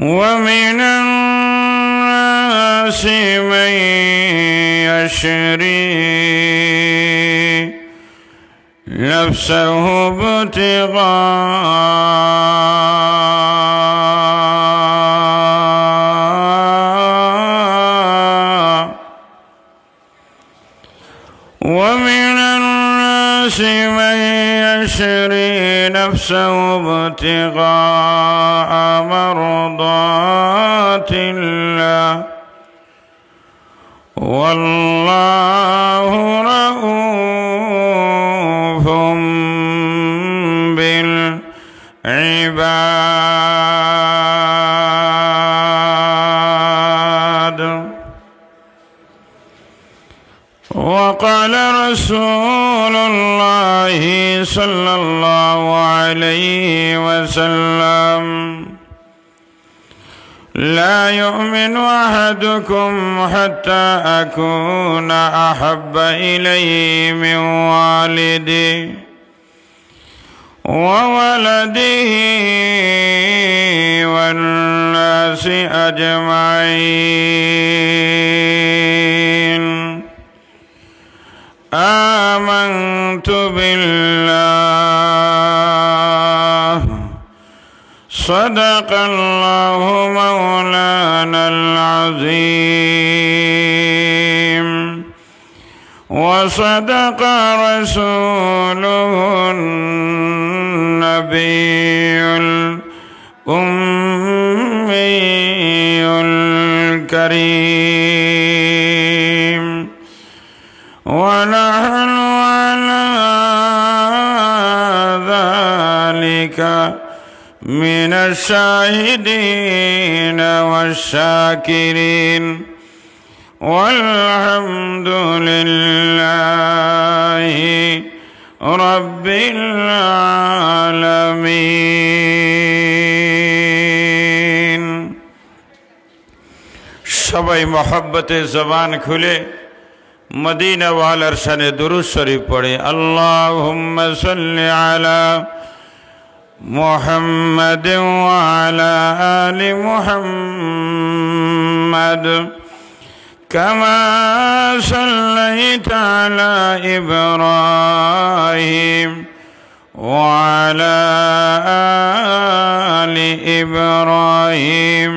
ومن الناس من يشري نفسه ابتغاء مرضات الله والله رؤوف بالعباد. وقال رسول الله صلى الله عليه وسلم: لا يؤمن أحدكم حتى أكون أحب إليه من والده وولده والناس أجمعين. آمنت بالله صدق الله مولانا العظيم وصدق رسوله النبي الأمي الكريم. ونحن على ذلك من الشاهدين والشاكرين والحمد لله رب العالمين. সবাই মহব্বতে জবান খুলে মদিনা ওয়ালার শানে দুরূদ শরীফ পড়ে। আল্লাহুম্মা সাল্লি আলা মুহাম্মাদ ওয়া আলা আলি মুহাম্মাদ কামা সাল্লাইতা আলা ইব্রাহিম ওয়া আলা আলি ইব্রাহিম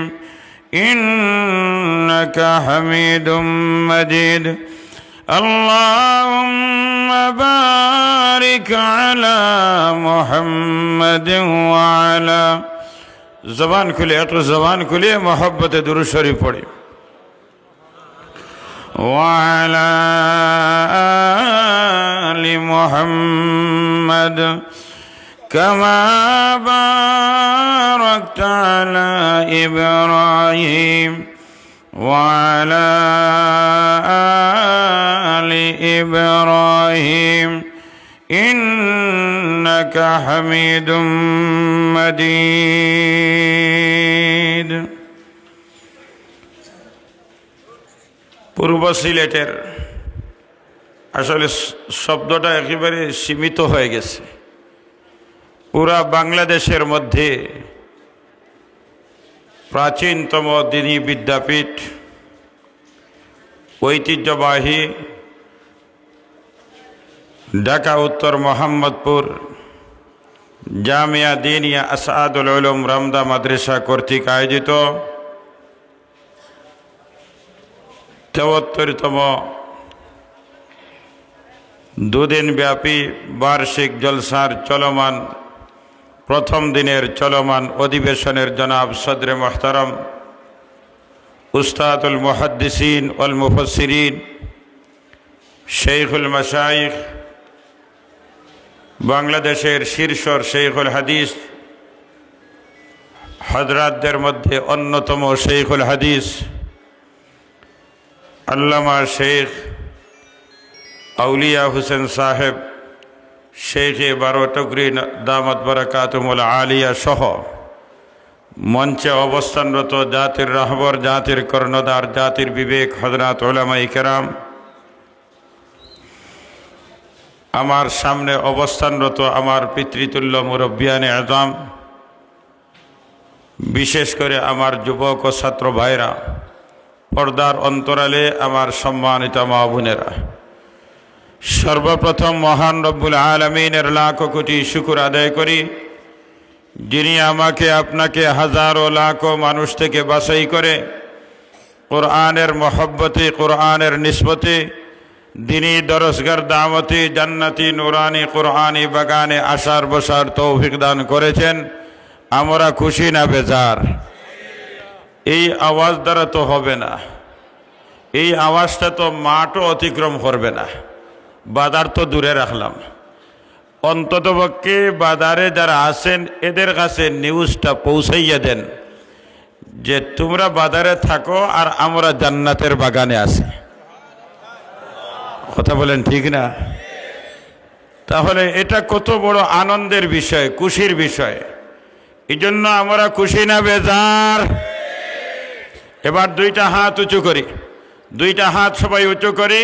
ইন্নাকা হামিদুম মাজিদ। اللهم بارك على محمد وعلى زبان كلي اقرأ زبان كلي محبت درود شريف پڑھی وعلى آل محمد كما باركت على إبراهيم وعلى آل إبراهيم إنك حميد مجيد। পূর্ব সিলেটের আসলে শব্দটা একেবারে সীমিত হয়ে গেছে। পুরা বাংলাদেশের মধ্যে প্রাচীনতম দ্বীনি বিদ্যাপীঠ, ঐতিহ্যবাহী ঢাকা উত্তর মোহাম্মদপুর জামিয়া দিনিয়া আসাদুল উলুম রামদা মাদ্রাসা কর্তৃক আয়োজিত ৭৩তম দুদিনব্যাপী বার্ষিক জলসার চলমান প্রথম দিনের চলমান অধিবেশনের জনাব সদরে মুহতারম উস্তাদুল মুহাদ্দিসিন ওয়াল মুফাসসিরিন শেখুল মাশাইখ, বাংলাদেশের শীর্ষর শেখুল হাদিস হযরতদের মধ্যে অন্যতম শেখুল হাদিস আল্লামা শেখ আউলিয়া হোসেন সাহেব শেখে বারোটুকরি দামাত বারাকাতুহুল আলিয়া সহ মঞ্চে অবস্থানরত জাতির রাহবর, জাতির কর্ণধার, জাতির বিবেক হযরত উলামায়ে কেরাম, আমার সামনে অবস্থানরত আমার পিতৃতুল্য মুরব্বিয়ানে আযম, বিশেষ করে আমার যুবক ও ছাত্র ভাইরা, পর্দার অন্তরালে আমার সম্মানিত মা বোনেরা, সর্বপ্রথম মহান রব্বুল আলামিনের লাখ কোটি শুকর আদায় করি, যিনি আমাকে আপনাকে হাজারো লাখো মানুষ থেকে বাছাই করে কোরআনের মহব্বতে, কোরআনের নিসবতে, দিনী দরসগার দাওয়াতি জান্নাতি নুরানি কোরআনি বাগানে আসার বসার তৌফিক দান করেছেন। আমরা খুশি না বেজার? এই আওয়াজ দ্বারা তো হবে না, এই আওয়াজটা তো মাঠও অতিক্রম করবে না। বাজার তো দূরে রাখলাম, অন্ততপক্ষে বাজারে যারা আছেন এদের কাছে নিউজটা পৌঁছাইয়া দেন যে তোমরা বাজারে থাকো আর আমরা জান্নাতের বাগানে আছি। কথা বলেন ঠিক না? তাহলে এটা কত বড় আনন্দের বিষয়, খুশির বিষয়। এই জন্য আমরা খুশি না বেজার? এবার দুইটা হাত উঁচু করি, দুইটা হাত সবাই উঁচু করি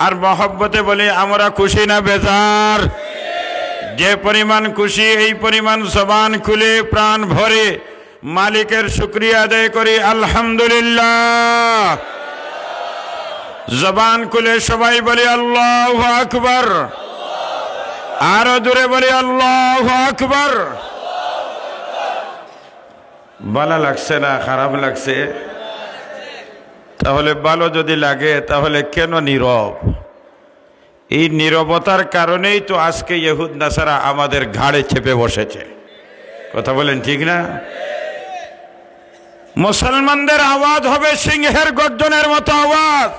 আর মহব্বতে বলি আমরা খুশি না বেজার? যে পরিমাণ খুশি এই পরিমাণ জবান খুলে প্রাণ ভরে মালিকের শুকরিয়া আদায় করি আলহামদুলিল্লাহ। জবান খুলে সবাই বলি আল্লাহু আকবার, আরো জোরে বলি আল্লাহু আকবার। ভালো লাগছে না খারাপ লাগছে? তাহলে ভালো যদি লাগে তাহলে কেন নীরব? এই নীরবতার কারণেই তো আজকে ইহুদ নাসারা আমাদের ঘাড়ে চেপে বসেছে। কথা বলেন ঠিক না? মুসলমানদের আওয়াজ হবে সিংহের গর্জনের মতো আওয়াজ।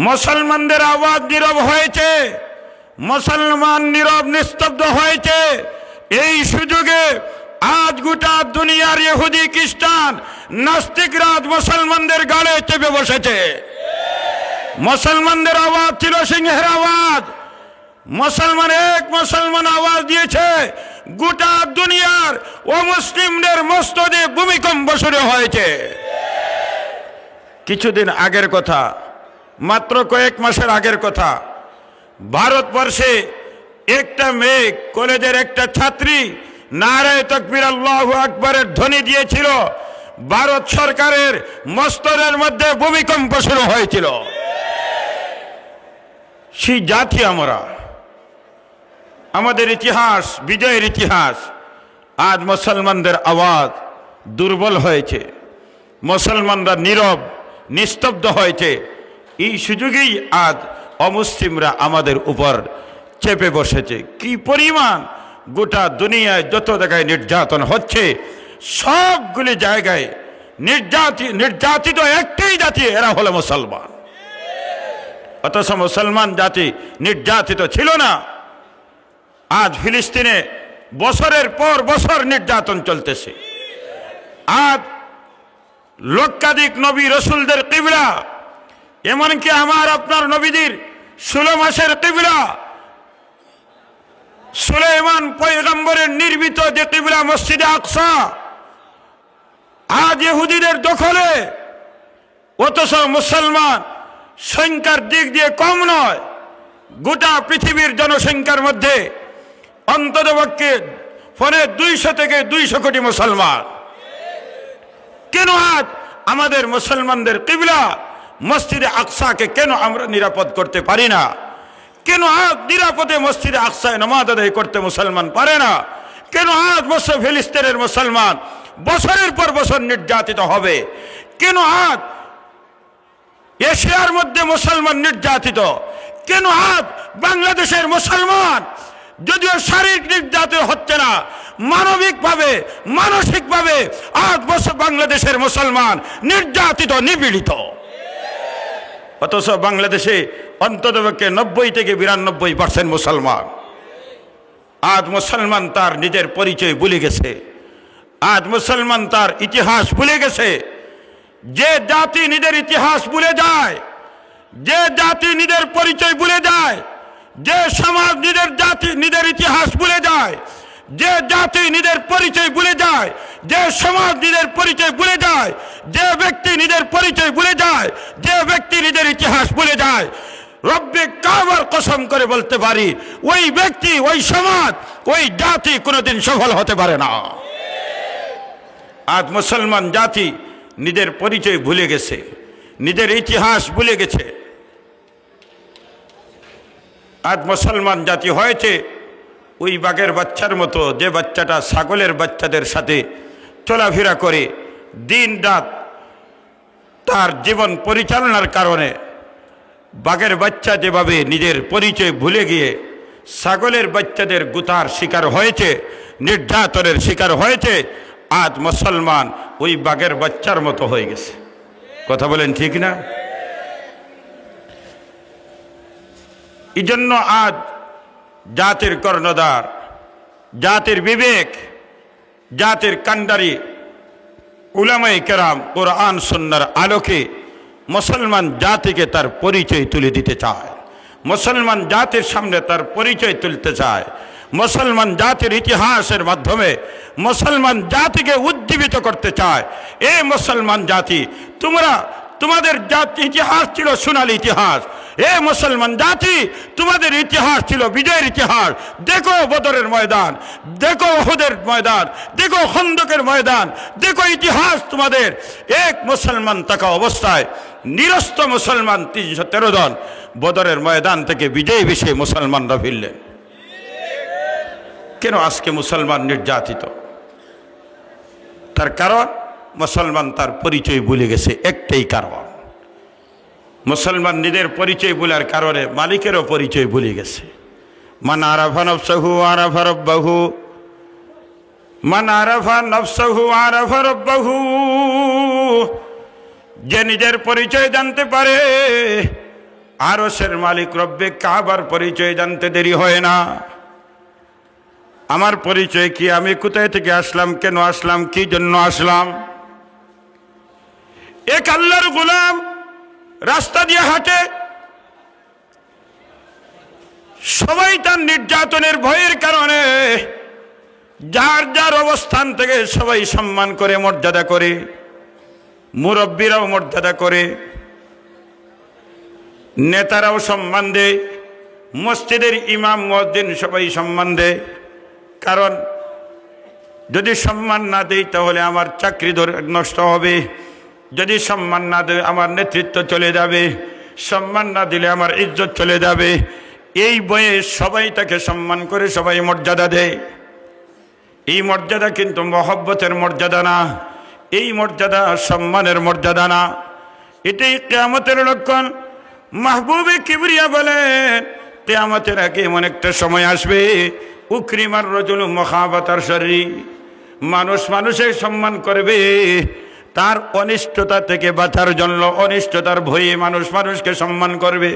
মুসলমানদের আওয়াজ নীরব হয়েছে, মুসলমান নীরব নিস্তব্ধ হয়েছে। এই সুযোগে আজ গোটা দুনিয়ার ইহুদি খ্রিস্টান নাস্তিকরা মুসলমানদের গালে চেপে বসেছে। মুসলমানদের আওয়াজ ছিল সিংহের আওয়াজ, মুসলমান আওয়াজ দিয়েছে, গোটা দুনিয়ার অমুসলিমদের মস্তদে ভূমিকম্প শুরু হয়েছে। কিছুদিন আগের কথা, মাত্র কয়েক মাসের আগের কথা, ভারতবর্ষে একটা মেয়ে, কলেজের একটা ছাত্রী নারায়ে তাকবীর আল্লাহু আকবারের ধ্বনি দিয়েছিল, ভারত সরকারের মস্তদের মধ্যে ভূমিকম্প শুরু হয়েছিল। সেই জাতি আমরা, আমাদের ইতিহাস, বিজয়ের ইতিহাস। আজ মুসলমানদের আওয়াজ দুর্বল হয়েছে, মুসলমানরা নীরব নিস্তব্ধ হয়েছে। এই সুযোগেই আজ অমুসলিমরা আমাদের উপর চেপে বসেছে। কি পরিমাণ গোটা দুনিয়ায় যত জায়গায় নির্যাতন হচ্ছে, সবগুলি জায়গায় নির্যাতিত একটাই জাতি, এরা হলো মুসলমান। অথচ মুসলমান জাতি নির্যাতিত ছিল না। আজ ফিলিস্তিনে বছরের পর বছর নির্যাতন চলতেছে। আজ লক্ষাধিক নবী রসুলদের কিবলা, এমনকি আমার আপনার নবীদের 16 মাসের কিবলা সুলাইমান পয়গম্বরের নির্মিত যে কিবলা মসজিদে আকসা, আজ ইহুদিদের দখলে। অথচ মুসলমান সংখ্যার দিক দিয়ে কম নয়, গোটা পৃথিবীর জনসংখ্যার মধ্যে অন্ততপক্ষে 200 থেকে 200 কোটি মুসলমান। কেন আজ আমাদের মুসলমানদের কিবলা মসজিদে আকসাকে কেন আমরা নিরাপদ করতে পারি না? কেন আজ নিরাপদে মসজিদে আকসায় নামাজ আদায় করতে মুসলমান পারে না? কেন আজ ফিলিস্তিনের মুসলমান বছরের পর বছর নির্যাতিত হবে? কেন আজ এশিয়ার মধ্যে মুসলমান নির্যাতিত? কেন আজ বাংলাদেশের মুসলমান যদিও শারীরিক নির্যাতন হচ্ছে না, মানবিকভাবে মানসিকভাবে আজ বাংলাদেশের মুসলমান নির্যাতিত, নিপীড়িত? অথচ বাংলাদেশে অন্ততপক্ষে 90 থেকে 92% মুসলমান। আজ মুসলমান তার নিজের পরিচয় ভুলে গেছে, আজ মুসলমান তার ইতিহাস ভুলে গেছে। যে জাতি নিজের ইতিহাস ভুলে যায়, যে জাতি নিজের পরিচয় ভুলে যায়, যে সমাজ নিজের ইতিহাস ভুলে যায়, যে জাতি নিজের পরিচয় ভুলে যায়, যে সমাজ নিজের পরিচয় ভুলে যায়, যে ব্যক্তি নিজের পরিচয় ভুলে যায়, যে ব্যক্তি নিজের ইতিহাস ভুলে যায়, রব্বে কাবার কসম করে বলতে পারি ওই ব্যক্তি, ওই সমাজ, ওই জাতি কোনোদিন সফল হতে পারে না। আজ মুসলমান জাতি নিজের পরিচয় ভুলে গেছে, নিজের ইতিহাস ভুলে গেছে। আজ মুসলমান জাতি হয়েছে ওই বাঘের বাচ্চার মতো, যে বাচ্চাটা ছাগলের বাচ্চাদের সাথে চলাফেরা করে দিন রাত তার জীবন পরিচালনার কারণে। বাঘের বাচ্চা যেভাবে নিজের পরিচয় ভুলে গিয়ে ছাগলের বাচ্চাদের গুতার শিকার হয়েছে, নির্যাতনের শিকার হয়েছে, আজ মুসলমান ওই বাঘের বাচ্চার মতো হয়ে গেছে। কথা বলেন ঠিক না? এই জন্য আজ জাতির কর্ণধার, জাতির বিবেক, জাতির কান্ডারি উলামায়ে কেরাম কোরআন সুন্নাহর আলোকে মুসলমান জাতিকে তার পরিচয় তুলে দিতে চায়, মুসলমান জাতির সামনে তার পরিচয় তুলতে চায়, মুসলমান জাতির ইতিহাসের মাধ্যমে মুসলমান জাতিকে উজ্জীবিত করতে চায়। এ মুসলমান জাতি, তোমাদের ইতিহাস ছিল সোনালী ইতিহাস। এ মুসলমান জাতি, তোমাদের ইতিহাস ছিল বিজয়ের ইতিহাস। দেখো বদরের ময়দান, দেখো উহুদের ময়দান, দেখো খন্দকের ময়দান, দেখো ইতিহাস তোমাদের। এক মুসলমান থাকা অবস্থায় নিরস্ত মুসলমান 313 জন বদরের ময়দান থেকে বিজয়ী বেশে মুসলমানরা ফিরলেন। কেন আজকে মুসলমান নির্যাতিত? তার কারণ মুসলমান তার পরিচয় ভুলে গেছে। একটাই কারণ, মুসলমান নিজের পরিচয় ভুলার কারণে মালিকেরও পরিচয় ভুলে গেছে। মান আরাফা নফসাহু আরাফা রাব্বাহু, মান আরাফা নফসাহু আরাফা রাব্বাহু। যে নিজের পরিচয় জানতে পারে, আরশের মালিক রব্বে কাবার পরিচয় জানতে দেরি হয় না। আমার পরিচয় কি? আমি কোথায় থেকে আসলাম, কেন আসলাম, কি জন্য আসলাম? এক আল্লাহর গোলাম রাস্তা দিয়ে হাঁটে, সবাই তার নির্যাতনের ভয়ের কারণে যার যার অবস্থান থেকে সবাই সম্মান করে, মর্যাদা করে, মুরব্বীরাও মর্যাদা করে, নেতারাও সম্মান দেয়, মসজিদের ইমাম মুয়াজ্জিন সবাই সম্মান দেয়। কারণ যদি সম্মান না দেই তাহলে আমার চাকরি নষ্ট হবে, যদি সম্মান না দেয় আমার নেতৃত্ব চলে যাবে, সম্মান না দিলে আমার ইজ্জত চলে যাবে। এই বয়ে সবাই তাকে সম্মান করে, সবাই মর্যাদা দেয়। এই মর্যাদা কিন্তু মহব্বতের মর্যাদা না, এই মর্যাদা সম্মানের মর্যাদা না। এটাই কিয়ামতের লক্ষণ। মাহবুবে কিবরিয়া বলেন, কিয়ামতের আগে এমন একটা সময় আসবে, উকরিমার রাজুলু মুখাবাতার শররি, মানুষ মানুষের সম্মান করবে তার অনিষ্টতা থেকে বাঁচার জন্য, অনিষ্টতার ভয়ে মানুষ মানুষকে সম্মান করবে।